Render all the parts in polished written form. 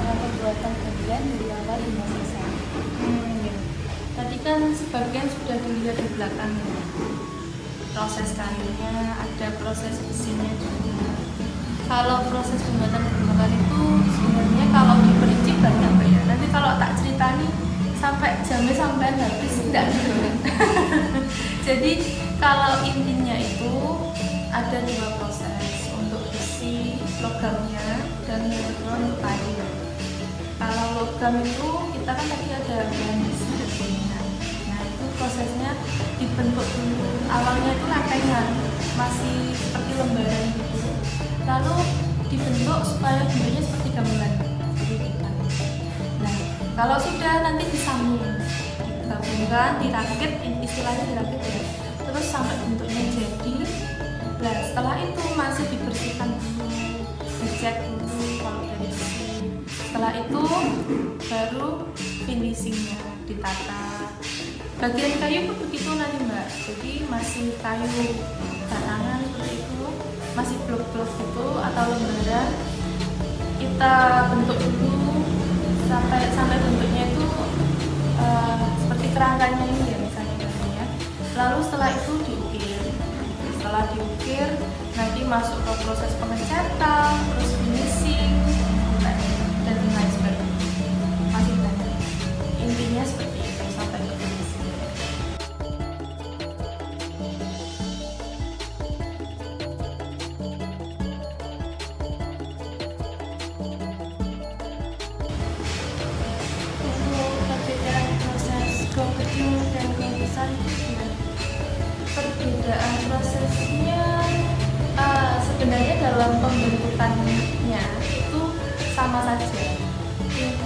cara pembuatan gamelan dari awal hingga selesai. Ya. Tadi kan sebagian sudah dilihat di belakang ya. Proses kainnya, ada proses besinya juga. Kalau proses pembuatan gamelan itu sebenarnya kalau diperinci banyak Mbak ya. Nanti kalau tak ceritani sampai jamnya sampai habis enggak gitu kan. Jadi kalau intinya itu ada dua proses, untuk besi logamnya dan yang kedua untuk kayu. Kalau logam itu kita kan tadi ada bahan besi dan kuningan. Nah itu prosesnya dibentuk dulu. Awalnya itu lempengan, masih seperti lembaran gitu. Lalu dibentuk supaya bentuknya seperti gamelan. Nah kalau sudah nanti disambung, digabungkan, dirakit, istilahnya dirakit ya. Terus sampai bentuknya jadi. Nah setelah itu masih dibersihkan dulu, dicat dulu kalau dari besi. Setelah itu baru finishingnya ditata. Bagian kayu itu begitu nanti Mbak. Jadi masih kayu batangan seperti itu, masih blok-blok gitu atau lembaran. Kita bentuk dulu sampai bentuknya itu seperti kerangkanya ini ya misalnya ya. Lalu setelah itu diukir. Setelah diukir nanti masuk ke proses pengecatan, terus finishing dan lain sebagainya. Masih banyak. Intinya seperti itu sampai ke finishing. Untuk perbedaan proses gong kecil dan gong besar itu gimana? Perbedaan prosesnya sebenarnya dalam pembentukannya itu sama saja.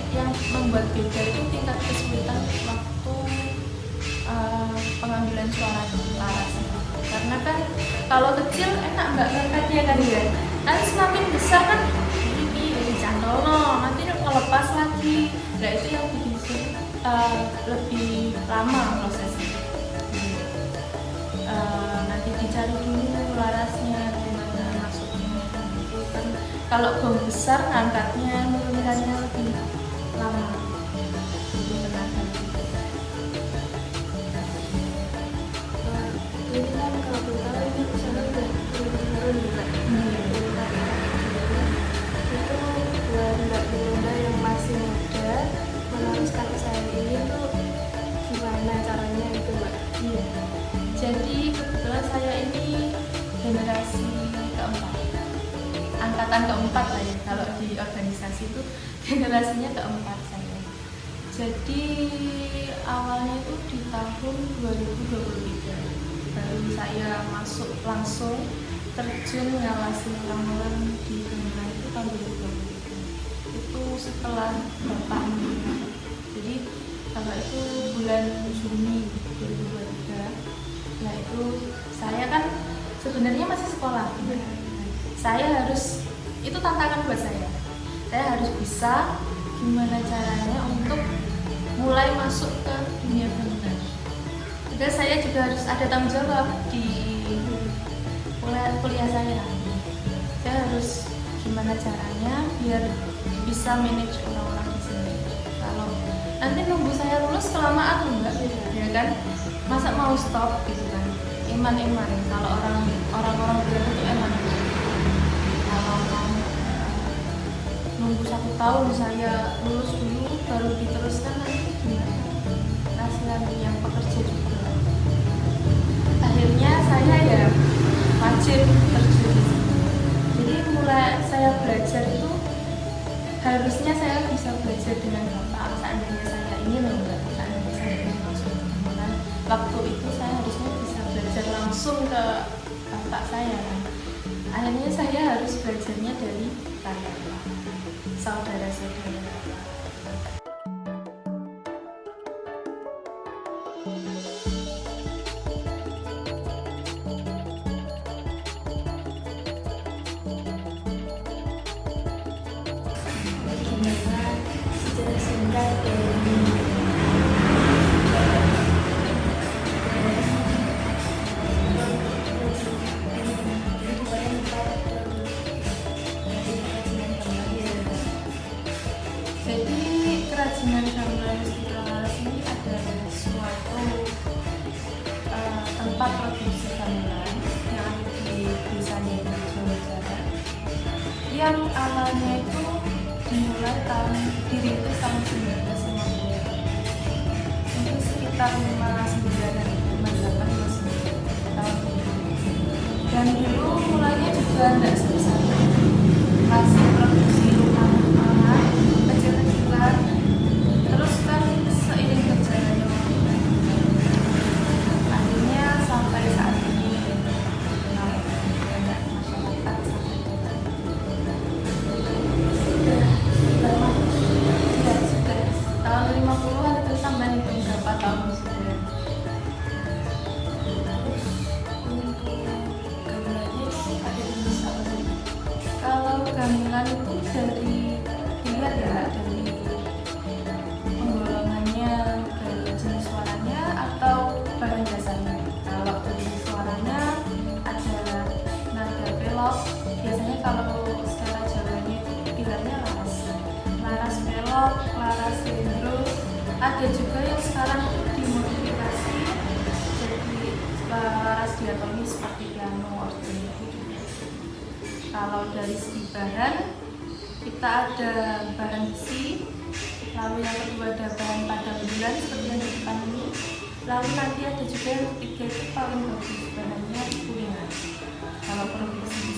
Yang membuat beda itu tingkat kesulitan waktu pengambilan suara larasnya. Karena kan kalau kecil enak Mbak ngangkatnya kan ya. Nanti semakin besar kan ini dicantol nanti ngelepas lagi. Nah itu yang bikin lebih lama prosesnya. Nanti dicari dulu larasnya gimana masuknya gitu kan. Kalau gong besar angkatnya menurunkannya lebih lama, lebih tenaga. Ini kan kalau kita ini misalnya udah turun juga. Itu buat Mbak Belinda yang masih muda meneruskan usaha ini tuh gimana caranya itu Mbak? Iya. Jadi kebetulan saya ini generasi keempat, angkatan keempat lah ya. Kalau di organisasi itu generasinya keempat saya. Jadi awalnya itu di tahun 2023 baru saya masuk langsung terjun ngawasi orang-orang di gamelan itu tahun 2023. Itu setelah bapak meninggal. Jadi bapak itu bulan Juni 2023. Nah itu saya kan sebenarnya masih sekolah. Saya harus, itu tantangan buat saya. Saya harus bisa gimana caranya untuk mulai masuk ke dunia gamelan. Juga saya juga harus ada tanggung jawab di kuliah saya. Saya harus gimana caranya biar bisa manage orang-orang di sini. Kalau nanti nunggu saya lulus kelamaan enggak, ya kan? Masa mau stop gitu kan? Iman-iman. Kalau orang-orang bilang itu eman. Kalau mau nunggu 1 tahun saya lulus dulu baru diteruskan nanti gimana? Kasihan yang pekerja juga. Akhirnya saya ya wajib terjun. Jadi mulai saya belajar itu harusnya saya bisa belajar dengan bapak. Seandainya saya ingin enggak, seandainya saya ingin masuk ke gamelan, waktu itu saya harusnya bisa belajar langsung ke bapak saya kan. Akhirnya saya harus belajarnya dari karyawan, saudara-saudara. Gimana secara singkat dari dengan gamelan musik laras ini adalah suatu tempat produksi gamelan yang ada di desa Nyepi, Jawa Barat, yang awalnya itu dimulai dirintis tahun 1950. Itu sekitar 59 tahun itu. Dan dulu mulanya juga tidak sebesar itu. Masih produksi rumah-rumahan, kecil-kecilan. Terus kan seiring berjalannya waktu, akhirnya sampai saat ini banyak masyarakat sampai sudah tahun 50-an itu sampai berapa tahun sudah. Kalau gamelan itu dari dilihat ya, dari penggolongannya, dari jenis suaranya atau bahan dasarnya. Kalau dari suaranya ada nada pelok, biasanya kalau secara Jawanya itu bilangnya laras, laras pelok, laras gendro. Ada juga yang sekarang itu dimodifikasi jadi laras diatonis seperti piano, organ. Kalau dari segi bahan, kita ada bahan besi, lalu yang kedua ada bahan padam bulan seperti yang di depan ini, lalu nanti ada juga yang ketiga itu paling bagus, bahannya kuningan. Kalau produksi